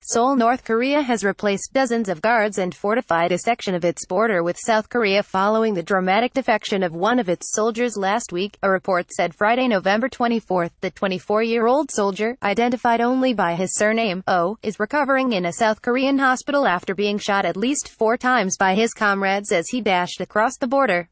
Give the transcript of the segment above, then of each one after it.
SEOUL, North Korea has replaced dozens of guards and fortified a section of its border with South Korea following the dramatic defection of one of its soldiers last week, a report said Friday, November 24. The 24-year-old soldier, identified only by his surname, Oh, is recovering in a South Korean hospital after being shot at least 4 times by his comrades as he dashed across the border.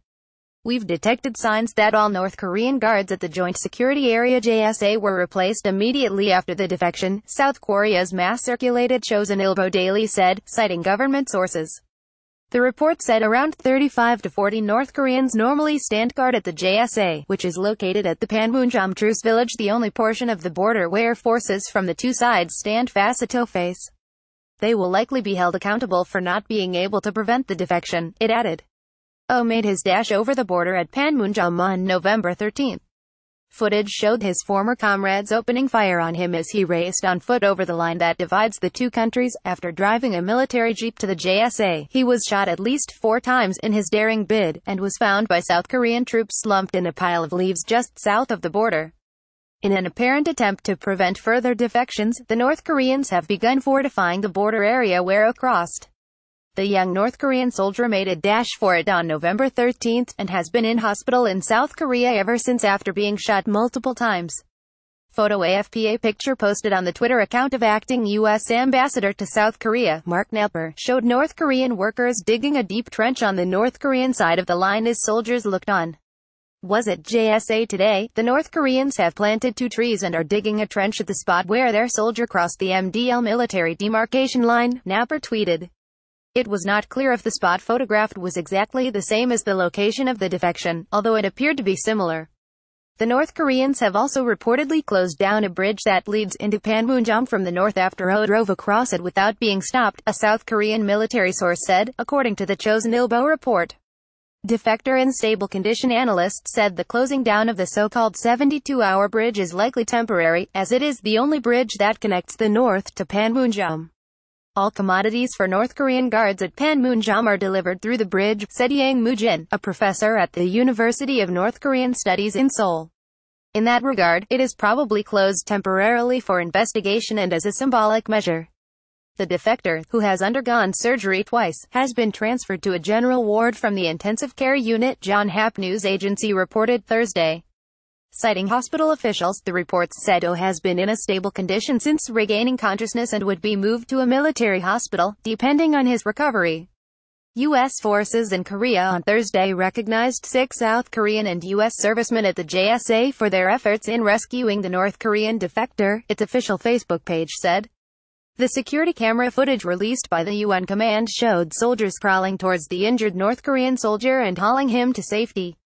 We've detected signs that all North Korean guards at the Joint Security Area JSA were replaced immediately after the defection, South Korea's mass-circulated Chosun Ilbo Daily said, citing government sources. The report said around 35 to 40 North Koreans normally stand guard at the JSA, which is located at the Panmunjom Truce Village, the only portion of the border where forces from the two sides stand face-to-face. They will likely be held accountable for not being able to prevent the defection, it added. Oh made his dash over the border at Panmunjom on November 13. Footage showed his former comrades opening fire on him as he raced on foot over the line that divides the two countries. After driving a military jeep to the JSA, he was shot at least 4 times in his daring bid, and was found by South Korean troops slumped in a pile of leaves just south of the border. In an apparent attempt to prevent further defections, the North Koreans have begun fortifying the border area where it crossed. The young North Korean soldier made a dash for it on November 13, and has been in hospital in South Korea ever since after being shot multiple times. Photo AFP. A picture posted on the Twitter account of acting U.S. Ambassador to South Korea, Mark Knepper, showed North Korean workers digging a deep trench on the North Korean side of the line as soldiers looked on. Was at JSA today, the North Koreans have planted 2 trees and are digging a trench at the spot where their soldier crossed the MDL military demarcation line, Knepper tweeted. It was not clear if the spot photographed was exactly the same as the location of the defection, although it appeared to be similar. The North Koreans have also reportedly closed down a bridge that leads into Panmunjom from the north after Oh drove across it without being stopped, a South Korean military source said, according to the Chosun Ilbo report. Defector and stable condition analysts said the closing down of the so-called 72-hour bridge is likely temporary, as it is the only bridge that connects the north to Panmunjom. All commodities for North Korean guards at Panmunjom are delivered through the bridge, said Yang Moo-jin, a professor at the University of North Korean Studies in Seoul. In that regard, it is probably closed temporarily for investigation and as a symbolic measure. The defector, who has undergone surgery twice, has been transferred to a general ward from the intensive care unit, John Hap News Agency reported Thursday. Citing hospital officials, the reports said Oh has been in a stable condition since regaining consciousness and would be moved to a military hospital, depending on his recovery. U.S. forces in Korea on Thursday recognized 6 South Korean and U.S. servicemen at the JSA for their efforts in rescuing the North Korean defector, its official Facebook page said. The security camera footage released by the UN command showed soldiers crawling towards the injured North Korean soldier and hauling him to safety.